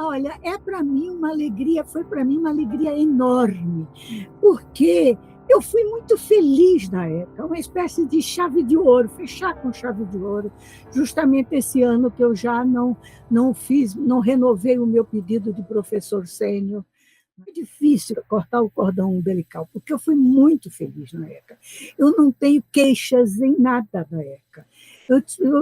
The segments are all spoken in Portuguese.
Olha, é para mim uma alegria, foi para mim uma alegria enorme, porque eu fui muito feliz na época, uma espécie de chave de ouro, fechar com chave de ouro, justamente esse ano que eu já não fiz, não renovei o meu pedido de professor sênior. É difícil cortar o cordão umbilical, porque eu fui muito feliz na ECA. Eu não tenho queixas em nada da ECA.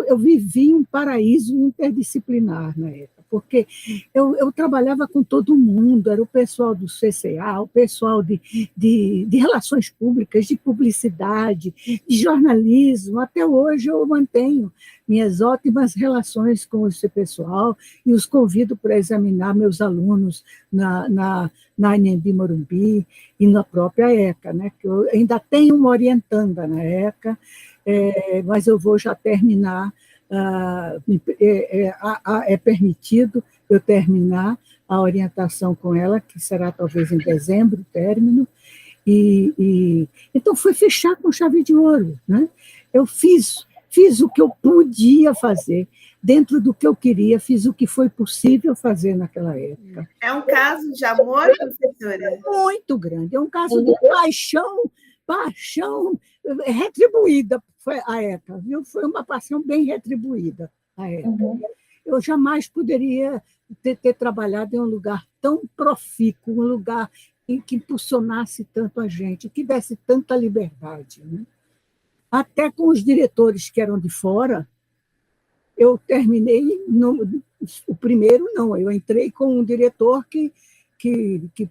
Eu vivi um paraíso interdisciplinar na ECA, porque eu trabalhava com todo mundo, era o pessoal do CCA, o pessoal de relações públicas, de publicidade, de jornalismo. Até hoje eu mantenho minhas ótimas relações com esse pessoal e os convido para examinar meus alunos na Anhembi Morumbi e na própria ECA, né? Que eu ainda tenho uma orientanda na ECA, mas eu vou já terminar, é permitido eu terminar a orientação com ela, que será talvez em dezembro, o término, então foi fechar com chave de ouro, né? Eu fiz o que eu podia fazer, dentro do que eu queria, fiz o que foi possível fazer naquela época. É um caso de amor, professora? Muito grande, é um caso de paixão retribuída, foi a ECA, viu? Foi uma paixão bem retribuída, a ECA. Eu jamais poderia ter trabalhado em um lugar tão profícuo, um lugar que impulsionasse tanto a gente, que desse tanta liberdade, né? Até com os diretores que eram de fora, eu terminei, o primeiro não, eu entrei com um diretor que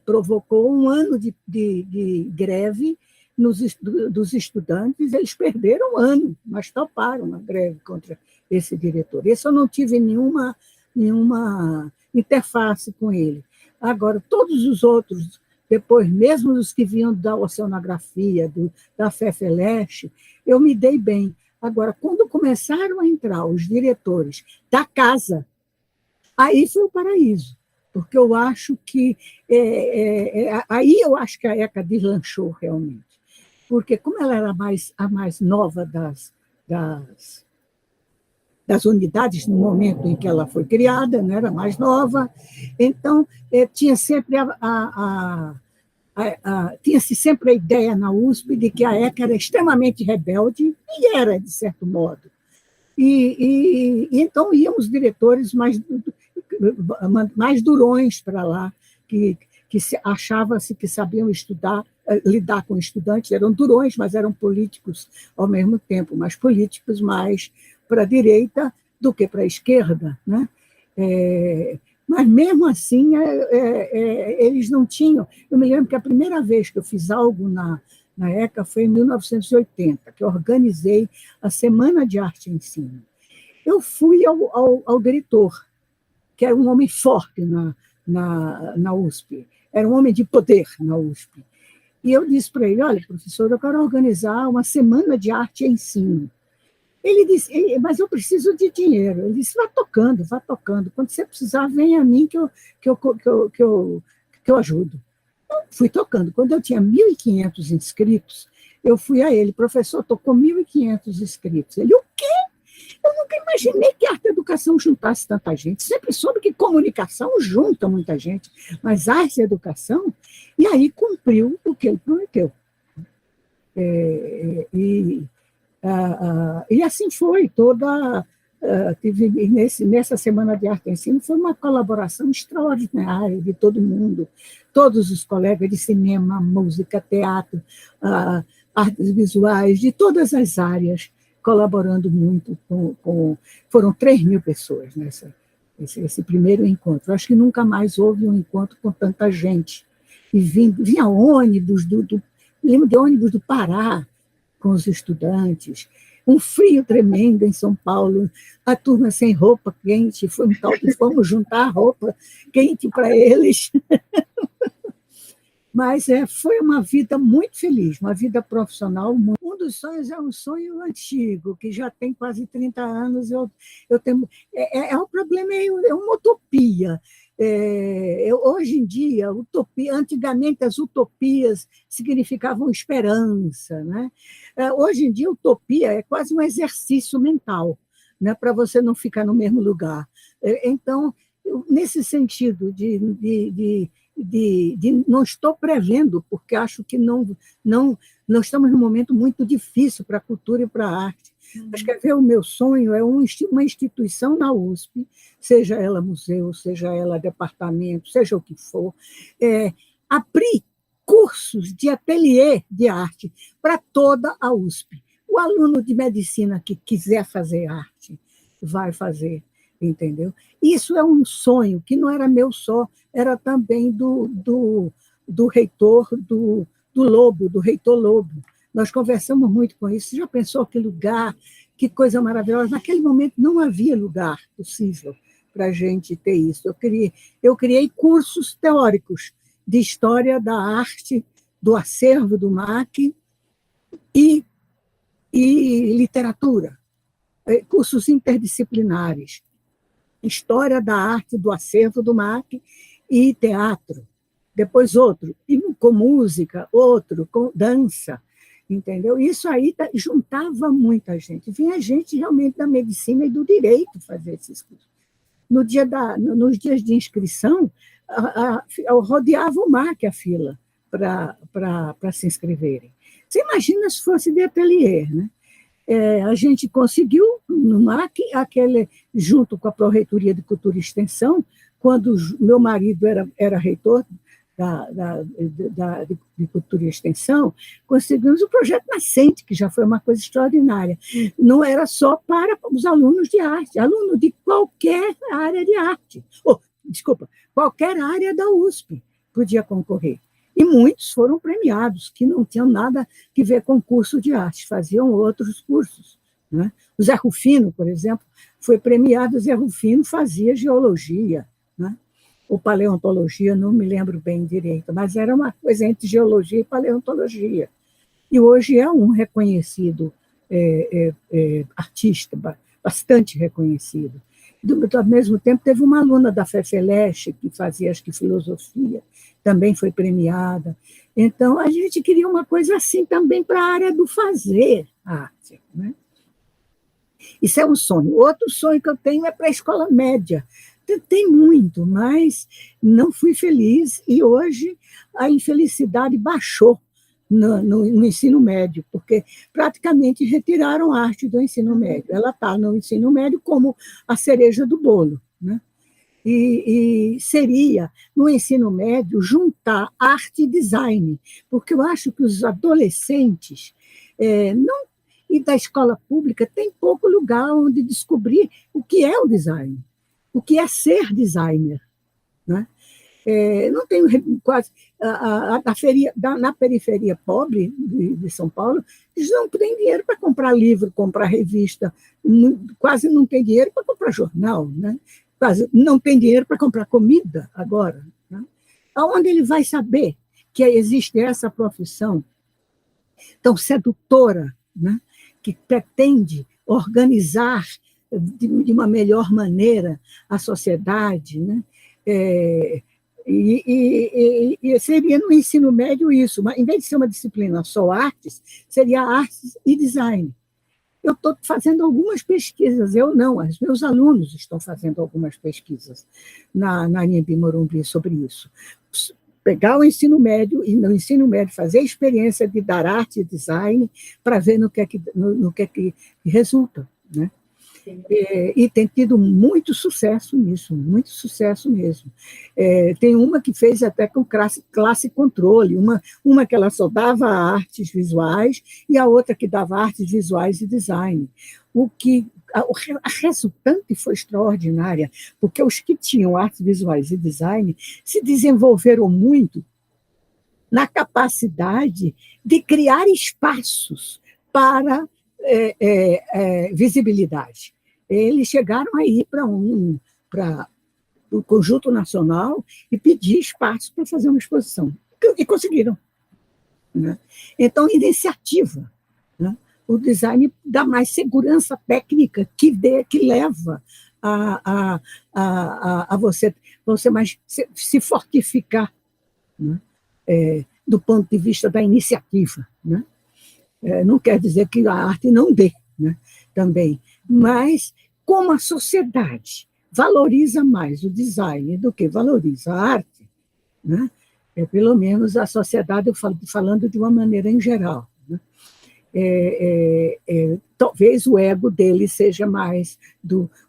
provocou um ano de greve dos estudantes, eles perderam um ano, mas toparam a greve contra esse diretor. Esse eu não tive nenhuma interface com ele. Agora, todos os outros, depois, mesmo os que vinham da oceanografia, da FEFELESH, eu me dei bem. Agora, quando começaram a entrar os diretores da casa, aí foi o paraíso, porque eu acho que aí eu acho que a ECA deslanchou realmente, porque como ela era a mais nova das unidades no momento em que ela foi criada, né, era mais nova, então tinha sempre tinha-se sempre a ideia na USP de que a ECA era extremamente rebelde, e era, de certo modo. Então iam os diretores mais durões para lá, que achava-se que sabiam lidar com estudantes, eram durões, mas eram políticos ao mesmo tempo, mas políticos mais para a direita do que para a esquerda, né? Mas, mesmo assim, eles não tinham... Eu me lembro que a primeira vez que eu fiz algo na ECA foi em 1980, que eu organizei a Semana de Arte e Ensino. Eu fui ao diretor, que era um homem forte na USP, era um homem de poder na USP. E eu disse para ele, olha, professor, eu quero organizar uma Semana de Arte e Ensino. Ele disse, mas eu preciso de dinheiro. Ele disse, vá tocando. Quando você precisar, vem a mim que eu ajudo. Eu fui tocando. Quando eu tinha 1.500 inscritos, eu fui a ele, professor, estou com 1.500 inscritos. Ele, o quê? Eu nunca imaginei que a arte e a educação juntasse tanta gente. Sempre soube que comunicação junta muita gente, mas arte e educação, e aí cumpriu o que ele prometeu. E assim foi, nessa Semana de Arte e Ensino, foi uma colaboração extraordinária de todo mundo, todos os colegas de cinema, música, teatro, artes visuais, de todas as áreas, colaborando muito foram 3.000 pessoas nesse primeiro encontro. Acho que nunca mais houve um encontro com tanta gente. E vinha ônibus, lembro de ônibus do Pará, com os estudantes, um frio tremendo em São Paulo, a turma sem roupa quente, fomos juntar roupa quente para eles. Mas foi uma vida muito feliz, uma vida profissional. Um dos sonhos é um sonho antigo, que já tem quase 30 anos. Eu tenho, um problema, é uma utopia. Hoje em dia, utopia, antigamente as utopias significavam esperança, né? Hoje em dia, utopia é quase um exercício mental, né, para você não ficar no mesmo lugar. Então, nesse sentido de não estou prevendo, porque acho que não estamos num momento muito difícil para a cultura e para a arte. Mas, quer ver, o meu sonho é uma instituição na USP, seja ela museu, seja ela departamento, seja o que for, abrir cursos de ateliê de arte para toda a USP. O aluno de medicina que quiser fazer arte vai fazer, entendeu? Isso é um sonho que não era meu só, era também do reitor do Lobo, do reitor Lobo. Nós conversamos muito com isso. Você já pensou que lugar, que coisa maravilhosa? Naquele momento não havia lugar possível para a gente ter isso. Eu criei cursos teóricos de história da arte, do acervo do MAC e literatura, cursos interdisciplinares, história da arte, do acervo do MAC e teatro. Depois outro, com música, outro com dança, entendeu? Isso aí juntava muita gente. Vinha gente realmente da medicina e do direito fazer esses cursos. Nos dias de inscrição, rodeava o MAC a fila para se inscreverem. Você imagina se fosse de ateliê, né? A gente conseguiu no MAC, junto com a Pró-Reitoria de Cultura e Extensão, quando meu marido era reitor de Cultura e Extensão, conseguimos o projeto Nascente, que já foi uma coisa extraordinária. Não era só para os alunos de arte, aluno de qualquer área de arte. Qualquer área da USP podia concorrer. E muitos foram premiados, que não tinham nada a ver com curso de arte, faziam outros cursos. Né? O Zé Rufino, por exemplo, foi premiado. O Zé Rufino fazia geologia, né? Ou paleontologia, não me lembro bem direito, mas era uma coisa entre geologia e paleontologia. E hoje é um reconhecido artista, bastante reconhecido. Ao mesmo tempo, teve uma aluna da FEFELESH, que fazia, acho que, filosofia, também foi premiada. Então, a gente queria uma coisa assim também para a área do fazer arte. Né? Isso é um sonho. Outro sonho que eu tenho é para a escola média. Tentei muito, mas não fui feliz, e hoje a infelicidade baixou no ensino médio, porque praticamente retiraram a arte do ensino médio. Ela está no ensino médio como a cereja do bolo. Né? E seria, no ensino médio, juntar arte e design, porque eu acho que os adolescentes e da escola pública tem pouco lugar onde descobrir o que é o design, o que é ser designer. Né? Não tem quase... na periferia pobre de São Paulo, eles não têm dinheiro para comprar livro, comprar revista, quase não tem dinheiro para comprar jornal, né? Quase não tem dinheiro para comprar comida agora. Né? Aonde ele vai saber que existe essa profissão tão sedutora, né? Que pretende organizar de uma melhor maneira a sociedade, né? E seria no ensino médio isso, mas em vez de ser uma disciplina só artes, seria artes e design. Eu estou fazendo algumas pesquisas, eu não, os meus alunos estão fazendo algumas pesquisas na Anhembi Morumbi sobre isso. Pegar o ensino médio e no ensino médio fazer a experiência de dar arte e design para ver no que é que resulta, né? E tem tido muito sucesso nisso, muito sucesso mesmo. Tem uma que fez até com classe controle, uma que ela só dava artes visuais e a outra que dava artes visuais e design. A resultante foi extraordinária, porque os que tinham artes visuais e design se desenvolveram muito na capacidade de criar espaços para visibilidade. Eles chegaram aí para o Conjunto Nacional e pedir espaço para fazer uma exposição. E conseguiram. Né? Então, iniciativa. Né? O design dá mais segurança técnica que leva a você mais se fortificar, né? Do ponto de vista da iniciativa. Né? Não quer dizer que a arte não dê, né? Também, mas como a sociedade valoriza mais o design do que valoriza a arte, né? Pelo menos a sociedade, eu falo, falando de uma maneira em geral, né? Talvez o ego deles seja mais,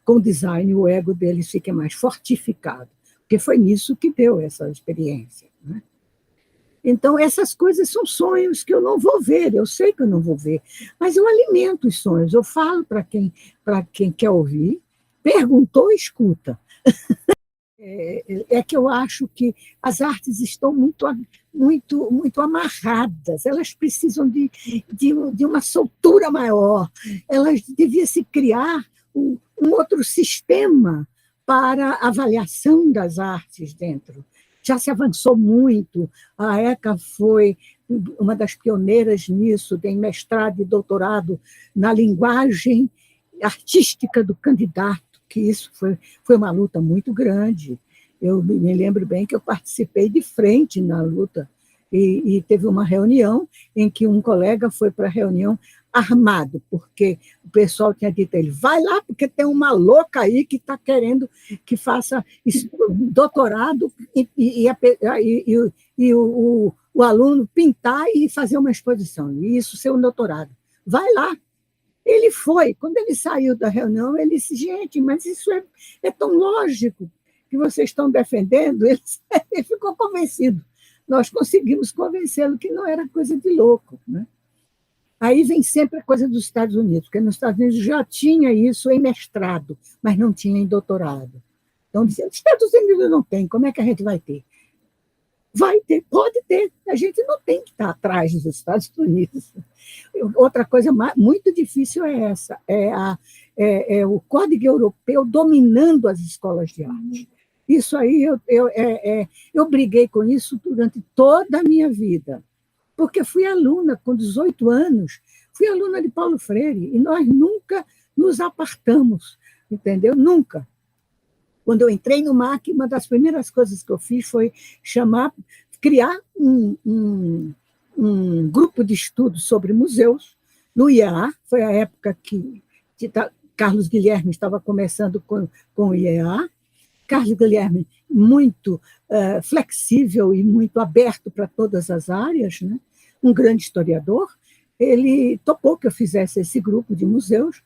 com o design, o ego deles fique mais fortificado, porque foi nisso que deu essa experiência, né? Então, essas coisas são sonhos que eu não vou ver, eu sei que eu não vou ver, mas eu alimento os sonhos, eu falo para quem quer ouvir, perguntou, escuta. É que eu acho que as artes estão muito amarradas, elas precisam de uma soltura maior, elas deviam se criar um outro sistema para avaliação das artes dentro. Já se avançou muito, a ECA foi uma das pioneiras nisso, tem mestrado e doutorado na linguagem artística do candidato, que isso foi uma luta muito grande. Eu me lembro bem que eu participei de frente na luta, e teve uma reunião em que um colega foi para a reunião armado, porque o pessoal tinha dito a ele, vai lá, porque tem uma louca aí que está querendo que faça doutorado e o aluno pintar e fazer uma exposição, e isso ser um doutorado. Vai lá. Ele foi. Quando ele saiu da reunião, ele disse, gente, mas isso é tão lógico que vocês estão defendendo. Ele ficou convencido. Nós conseguimos convencê-lo que não era coisa de louco, né? Aí vem sempre a coisa dos Estados Unidos, porque nos Estados Unidos já tinha isso em mestrado, mas não tinha em doutorado. Então, dizia, os Estados Unidos não tem, como é que a gente vai ter? Vai ter, pode ter. A gente não tem que estar atrás dos Estados Unidos. Outra coisa muito difícil é essa, é o Código Europeu dominando as escolas de arte. Isso aí, eu briguei com isso durante toda a minha vida, porque fui aluna, com 18 anos, fui aluna de Paulo Freire, e nós nunca nos apartamos, entendeu? Nunca. Quando eu entrei no MAC, uma das primeiras coisas que eu fiz foi criar um grupo de estudos sobre museus no IEA. Foi a época que Carlos Guilherme estava começando com o IEA. Carlos Guilherme, muito flexível e muito aberto para todas as áreas, né? Um grande historiador, ele topou que eu fizesse esse grupo de museus,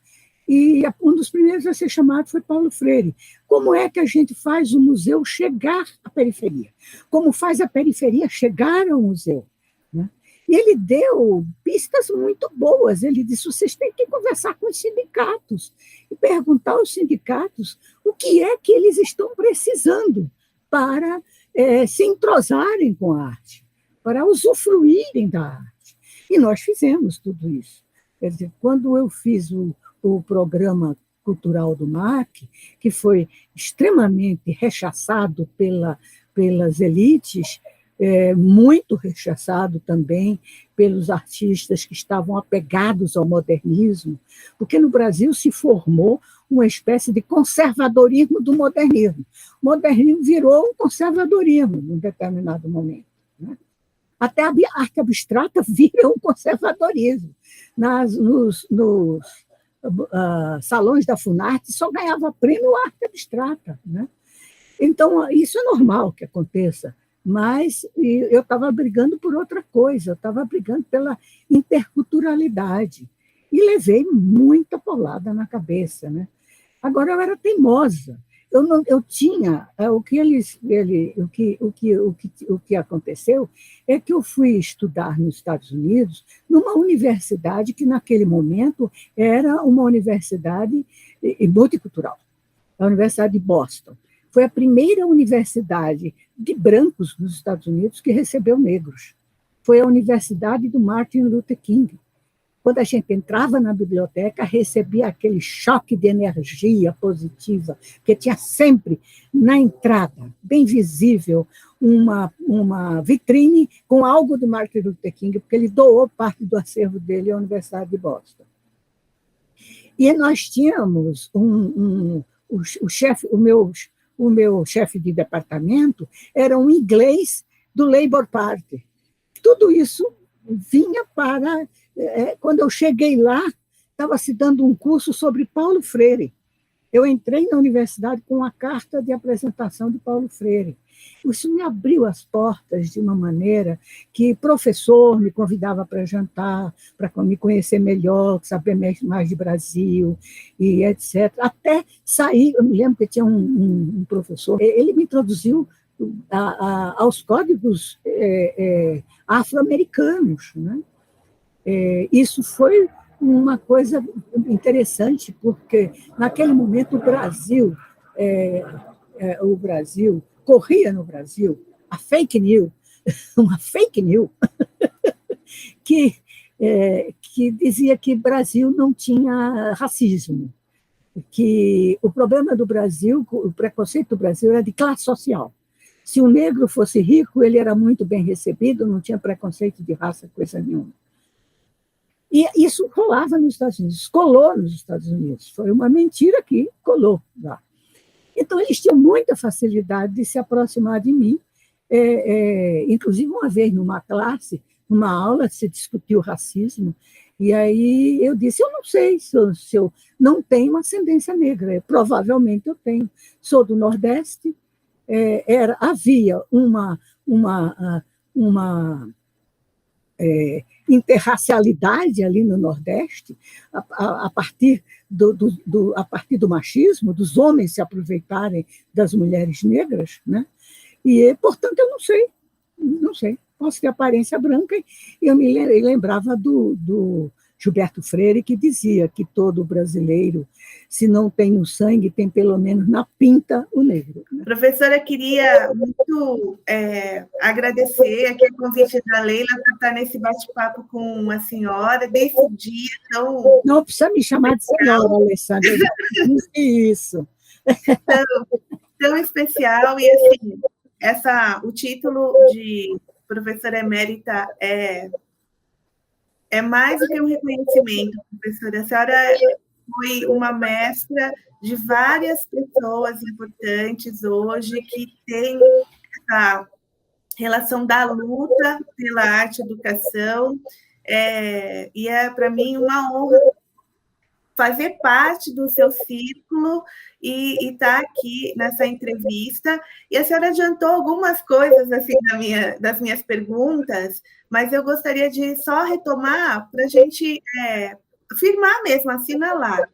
e um dos primeiros a ser chamado foi Paulo Freire. Como é que a gente faz o museu chegar à periferia? Como faz a periferia chegar ao museu? Né? E ele deu pistas muito boas. Ele disse, vocês têm que conversar com os sindicatos e perguntar aos sindicatos o que é que eles estão precisando para se entrosarem com a arte, para usufruírem da arte. E nós fizemos tudo isso. Quer dizer, quando eu fiz o programa cultural do MAC, que foi extremamente rechaçado pelas elites, muito rechaçado também pelos artistas que estavam apegados ao modernismo, porque no Brasil se formou uma espécie de conservadorismo do modernismo. O modernismo virou um conservadorismo num determinado momento, né? Até a arte abstrata vira um conservadorismo. Nos salões da Funarte só ganhava prêmio arte abstrata, né? Então, isso é normal que aconteça, mas eu estava brigando por outra coisa, eu estava brigando pela interculturalidade, e levei muita porrada na cabeça, né? Agora, eu era teimosa. Eu tinha o que aconteceu é que eu fui estudar nos Estados Unidos numa universidade que naquele momento era uma universidade multicultural, a Universidade de Boston. Foi a primeira universidade de brancos nos Estados Unidos que recebeu negros. Foi a Universidade do Martin Luther King. Quando a gente entrava na biblioteca, recebia aquele choque de energia positiva, porque tinha sempre, na entrada, bem visível, uma vitrine com algo do Martin Luther King, porque ele doou parte do acervo dele à Universidade de Boston. E nós tínhamos o meu chefe de departamento era um inglês do Labour Party. Tudo isso vinha para... Quando eu cheguei lá, estava se dando um curso sobre Paulo Freire. eu entrei na universidade com a carta de apresentação de Paulo Freire. Isso me abriu as portas de uma maneira que professor me convidava para jantar, para me conhecer melhor, saber mais de Brasil, e etc. Até sair, eu me lembro que tinha um professor, ele me introduziu aos códigos afro-americanos, né? Isso foi uma coisa interessante, porque naquele momento o Brasil corria no Brasil a fake news, uma fake news que dizia que o Brasil não tinha racismo, que o problema do Brasil, o preconceito do Brasil era de classe social. Se o negro fosse rico, ele era muito bem recebido, não tinha preconceito de raça, coisa nenhuma. E isso rolava nos Estados Unidos, colou nos Estados Unidos. Foi uma mentira que colou lá. Então, eles tinham muita facilidade de se aproximar de mim. Inclusive, uma vez numa classe, numa aula, se discutiu racismo, e aí eu disse, eu não sei se eu não tenho ascendência negra, provavelmente eu tenho. Sou do Nordeste, havia uma interracialidade ali no Nordeste, a partir do machismo, dos homens se aproveitarem das mulheres negras, né? E, portanto, eu não sei. Posso ter aparência branca, e eu me lembrava do Gilberto Freire, que dizia que todo brasileiro, se não tem no sangue, tem pelo menos na pinta o negro. Né? Professora, queria muito agradecer aqui o convite da Leila por estar nesse bate-papo com a senhora, desse dia tão... Não precisa me chamar de senhora, Alessandra, eu já disse isso. Tão especial, e assim, o título de professora emérita é mais do que um reconhecimento, professora. A senhora foi uma mestra de várias pessoas importantes hoje que têm essa relação da luta pela arte e educação, e para mim uma honra fazer parte do seu círculo e estar aqui nessa entrevista. E a senhora adiantou algumas coisas assim das minhas perguntas, mas eu gostaria de só retomar para a gente afirmar mesmo, assinalar.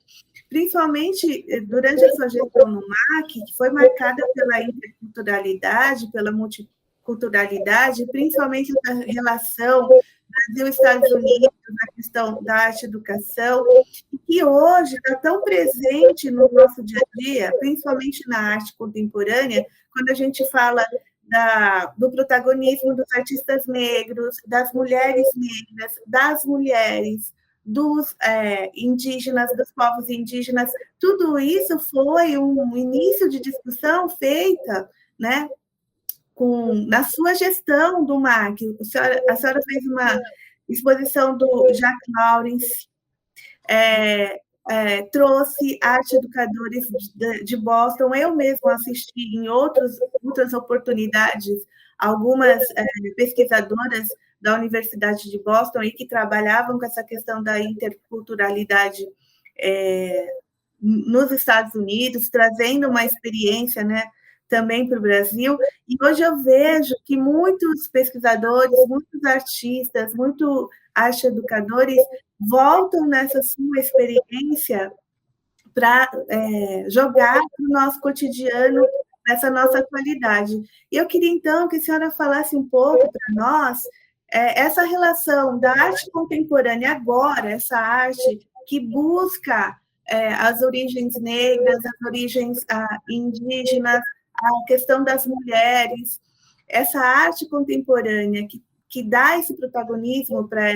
Principalmente durante a sua gestão no MAC, que foi marcada pela interculturalidade, pela multiculturalidade, principalmente na relação Brasil e Estados Unidos, na questão da arte e educação, e que hoje está tão presente no nosso dia a dia, principalmente na arte contemporânea, quando a gente fala do protagonismo dos artistas negros, das mulheres negras, das mulheres, dos indígenas, dos povos indígenas, tudo isso foi um início de discussão feita, né, na sua gestão do MAC. A senhora fez uma exposição do Jacques Lawrence, trouxe arte educadores de Boston, eu mesma assisti em outras oportunidades, algumas pesquisadoras da Universidade de Boston e que trabalhavam com essa questão da interculturalidade nos Estados Unidos, trazendo uma experiência, né, também para o Brasil, e hoje eu vejo que muitos pesquisadores, muitos artistas, muitos arte-educadores voltam nessa sua experiência para jogar para o nosso cotidiano, nessa nossa atualidade. E eu queria, então, que a senhora falasse um pouco para nós essa relação da arte contemporânea agora, essa arte que busca as origens negras, as origens indígenas, a questão das mulheres, essa arte contemporânea que dá esse protagonismo para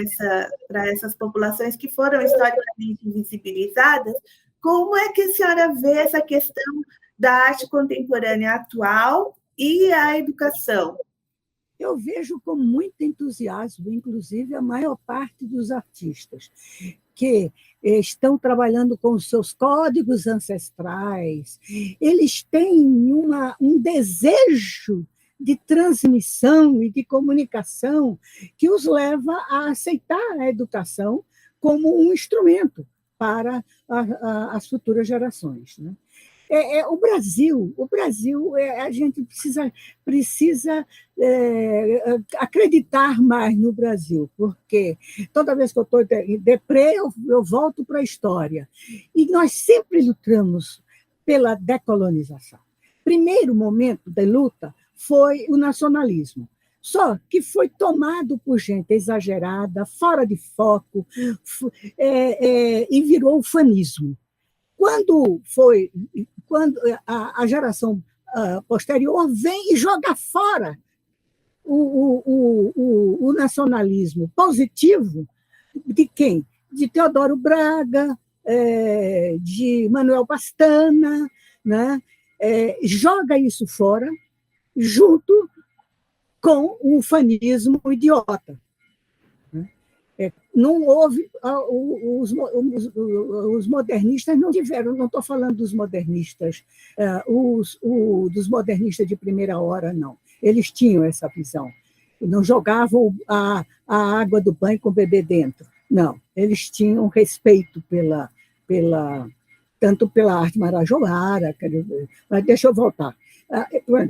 essas populações que foram historicamente invisibilizadas. Como é que a senhora vê essa questão da arte contemporânea atual e a educação? Eu vejo com muito entusiasmo, inclusive a maior parte dos artistas que estão trabalhando com os seus códigos ancestrais, eles têm um desejo de transmissão e de comunicação que os leva a aceitar a educação como um instrumento para as futuras gerações, né? O Brasil, a gente precisa acreditar mais no Brasil, porque toda vez que eu estou em deprê, eu volto para a história. E nós sempre lutamos pela decolonização. Primeiro momento de luta foi o nacionalismo, só que foi tomado por gente exagerada, fora de foco, e virou ufanismo. Quando a geração posterior vem e joga fora o nacionalismo positivo de quem? De Teodoro Braga, de Manuel Pastana, né? Joga isso fora, junto com o ufanismo idiota. Não houve, os modernistas não tiveram, não estou falando dos modernistas, dos modernistas de primeira hora, não. Eles tinham essa visão. Não jogavam a água do banho com o bebê dentro. Não, eles tinham respeito tanto pela arte marajoara, mas deixa eu voltar.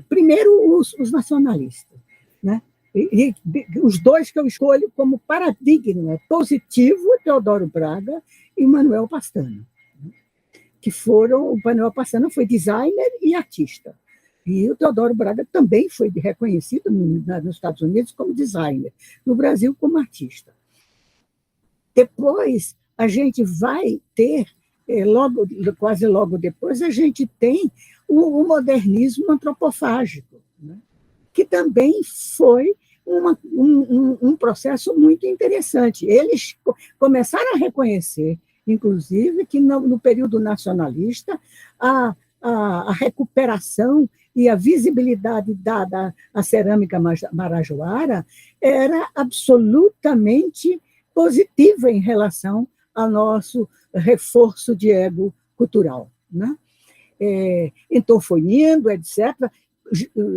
Primeiro, os nacionalistas, né? E os dois que eu escolho como paradigma positivo, Teodoro Braga e Manuel Pastana, que o Manuel Pastana foi designer e artista, e o Teodoro Braga também foi reconhecido nos Estados Unidos como designer, no Brasil como artista. Depois, a gente vai ter, quase logo depois, a gente tem o modernismo antropofágico, né? Que também foi um processo muito interessante. Eles começaram a reconhecer, inclusive, que no período nacionalista, a recuperação e a visibilidade dada à cerâmica marajoara era absolutamente positiva em relação ao nosso reforço de ego cultural, né? Então, foi indo, etc.,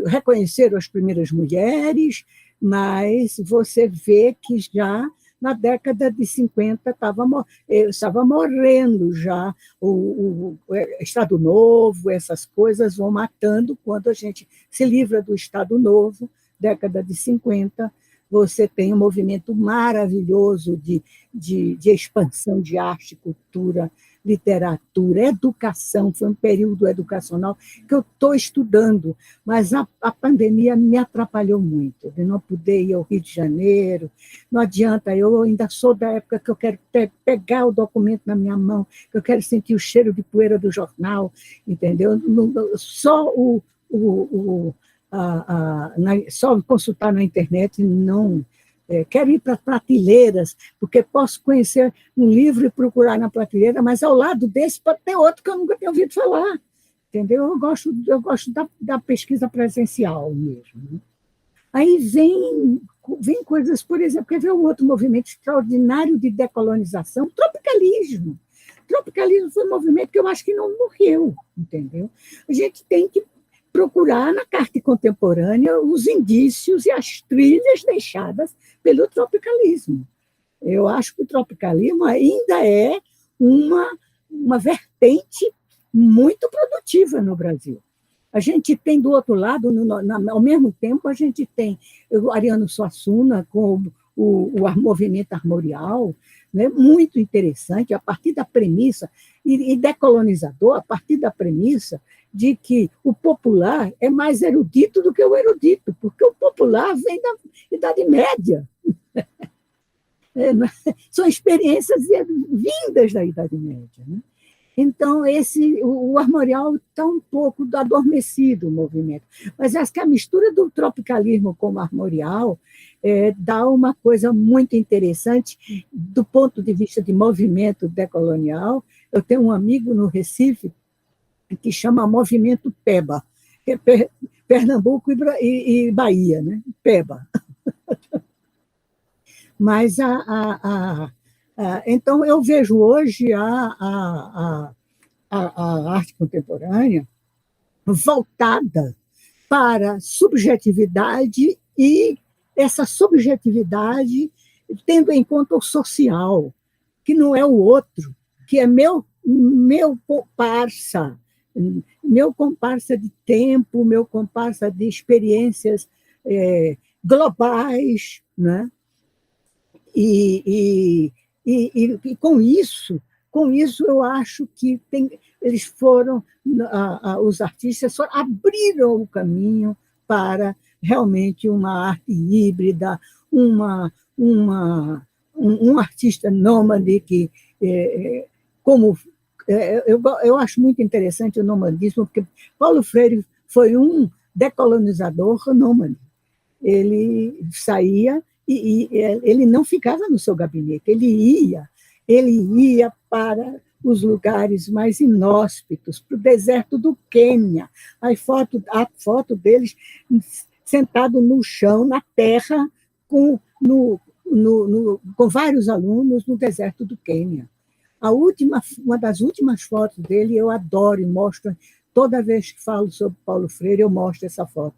reconheceram as primeiras mulheres, mas você vê que já na década de 50 estava morrendo já o Estado Novo, essas coisas vão matando quando a gente se livra do Estado Novo, década de 50, você tem um movimento maravilhoso de expansão de arte, cultura, literatura, educação, foi um período educacional que eu estou estudando, mas a pandemia me atrapalhou muito, de não poder ir ao Rio de Janeiro, não adianta, eu ainda sou da época que eu quero pegar o documento na minha mão, que eu quero sentir o cheiro de poeira do jornal, entendeu? Só só consultar na internet não... Quero ir para prateleiras, porque posso conhecer um livro e procurar na prateleira, mas ao lado desse pode ter outro que eu nunca tenho ouvido falar, entendeu? Eu gosto da pesquisa presencial mesmo, né? Aí vem coisas, por exemplo, quer ver um outro movimento extraordinário de decolonização? Tropicalismo. Tropicalismo foi um movimento que eu acho que não morreu, entendeu? A gente tem que procurar na arte contemporânea os indícios e as trilhas deixadas pelo tropicalismo. Eu acho que o tropicalismo ainda é uma vertente muito produtiva no Brasil. A gente tem, do outro lado, ao mesmo tempo, a gente tem o Ariano Suassuna com o movimento armorial, né, muito interessante, a partir da premissa, e decolonizador, a partir da premissa de que o popular é mais erudito do que o erudito, porque o popular vem da Idade Média. São experiências vindas da Idade Média, né? Então, o armorial está um pouco adormecido, o movimento. Mas acho que a mistura do tropicalismo com o armorial dá uma coisa muito interessante do ponto de vista de movimento decolonial. Eu tenho um amigo no Recife que chama Movimento PEBA, que é Pernambuco e Bahia, né? PEBA. Mas então eu vejo hoje a arte contemporânea voltada para subjetividade, e essa subjetividade tendo em conta o social, que não é o outro, que é meu comparsa de tempo, meu comparsa de experiências globais, né? E com isso eu acho que eles foram, os artistas abriram o caminho para realmente uma arte híbrida, um artista nômade que, como eu acho muito interessante o nomadismo, porque Paulo Freire foi um decolonizador nômade. Ele saía e ele não ficava no seu gabinete, ele ia para os lugares mais inóspitos, para o deserto do Quênia. A foto deles sentado no chão, na terra, com vários alunos no deserto do Quênia. Uma das últimas fotos dele, eu adoro e mostro, toda vez que falo sobre Paulo Freire, eu mostro essa foto.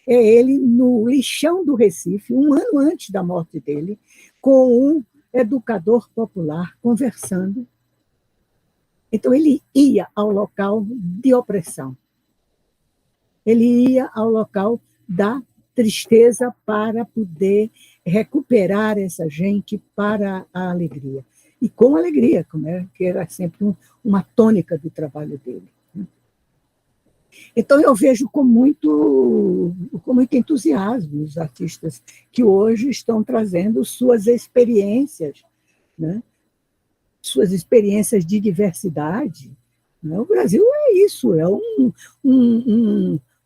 É ele no lixão do Recife, um ano antes da morte dele, com um educador popular conversando. Então, ele ia ao local de opressão. Ele ia ao local da tristeza para poder recuperar essa gente para a alegria. E com alegria, que era sempre uma tônica do trabalho dele. Então, eu vejo com muito entusiasmo os artistas que hoje estão trazendo suas experiências, né? Suas experiências de diversidade. Né? O Brasil é isso, é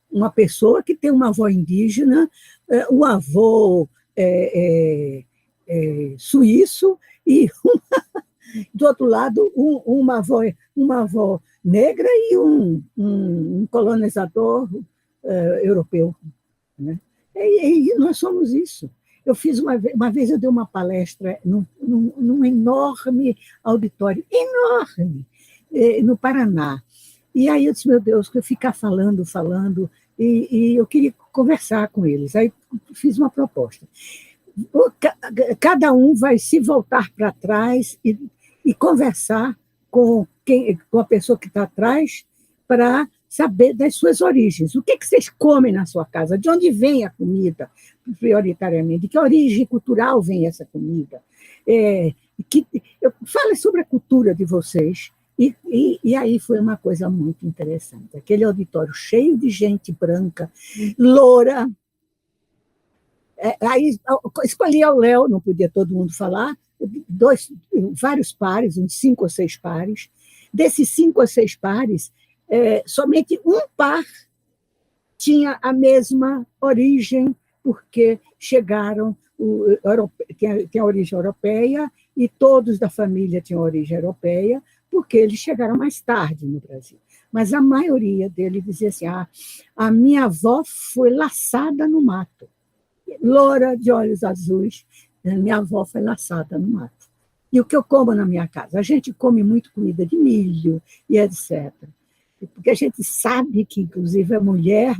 uma pessoa que tem uma avó indígena, um avô suíço e, do outro lado, uma avó negra e um colonizador europeu. Né? E nós somos isso. Eu fiz uma vez eu dei uma palestra num enorme auditório, enorme, no Paraná. E aí eu disse, meu Deus, que eu ficar falando, e eu queria conversar com eles. Aí fiz uma proposta. Cada um vai se voltar para trás e conversar com a pessoa que está atrás para saber das suas origens. O que vocês comem na sua casa? De onde vem a comida, prioritariamente? De que origem cultural vem essa comida? Fale sobre a cultura de vocês. E aí foi uma coisa muito interessante. Aquele auditório cheio de gente branca, loura. Aí escolhi o Léo, não podia todo mundo falar, vários pares, uns 5 ou 6 pares. Desses 5 ou 6 pares, somente um par tinha a mesma origem, porque chegaram, tem a origem europeia, e todos da família tinham origem europeia, porque eles chegaram mais tarde no Brasil. Mas a maioria deles dizia assim, a minha avó foi laçada no mato, loura de olhos azuis, minha avó foi laçada no mato. E o que eu como na minha casa? A gente come muito comida de milho e etc. Porque a gente sabe que, inclusive, a mulher,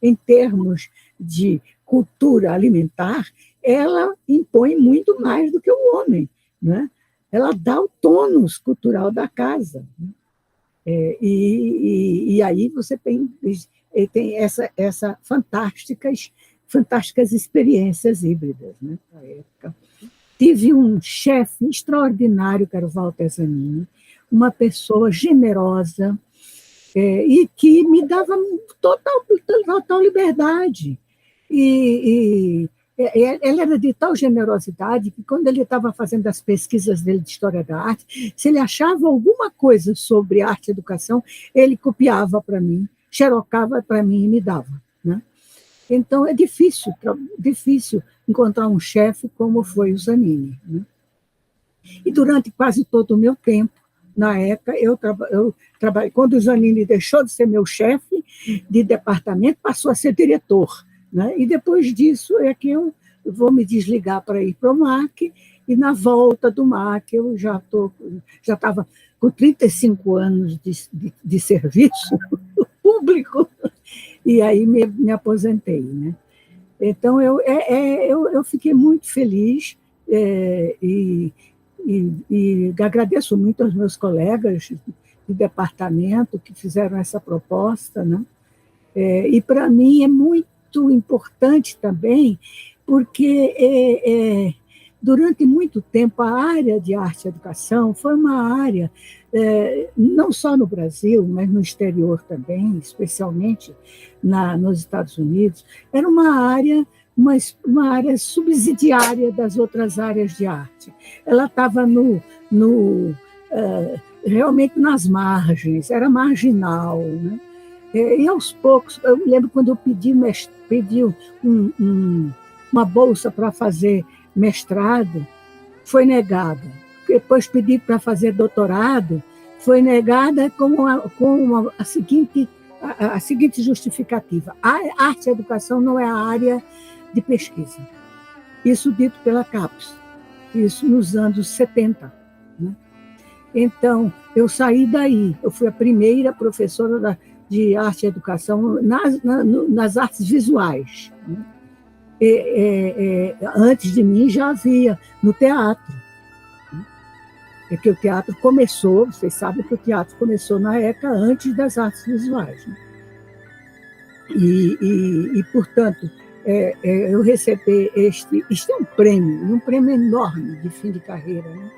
em termos de cultura alimentar, ela impõe muito mais do que o homem, né? Ela dá o tônus cultural da casa. Né? E aí você tem essa fantásticas experiências híbridas. Né, na época. Tive um chefe extraordinário, que era o Walter Zanini, uma pessoa generosa, e que me dava total liberdade. E ele era de tal generosidade que, quando ele estava fazendo as pesquisas dele de história da arte, se ele achava alguma coisa sobre arte e educação, ele copiava para mim, xerocava para mim e me dava. Né? Então, é difícil encontrar um chefe como foi o Zanini. Né? E durante quase todo o meu tempo, na época, eu trabalhei. Quando o Zanini deixou de ser meu chefe de departamento, passou a ser diretor. Né? E depois disso é que eu vou me desligar para ir para o MAC, e na volta do MAC eu já estava com 35 anos de serviço público, e aí me aposentei. Né? Então, eu fiquei muito feliz, e e agradeço muito aos meus colegas de departamento que fizeram essa proposta, né? E para mim é muito importante também, porque durante muito tempo a área de arte e educação foi uma área, não só no Brasil, mas no exterior também, especialmente nos Estados Unidos, era uma área subsidiária das outras áreas de arte. Ela estava realmente nas margens, era marginal, né? E aos poucos, eu me lembro quando eu pedi uma bolsa para fazer mestrado, foi negada. Depois pedi para fazer doutorado, foi negada com a seguinte justificativa: a arte e a educação não é a área de pesquisa. Isso dito pela CAPES, isso nos anos 70. Né? Então, eu saí daí, eu fui a primeira professora de arte e educação nas artes visuais. Né? Antes de mim já havia no teatro. Né? Que o teatro começou, vocês sabem que o teatro começou na ECA antes das artes visuais. Né? Portanto, eu recebi este é um prêmio enorme de fim de carreira, né?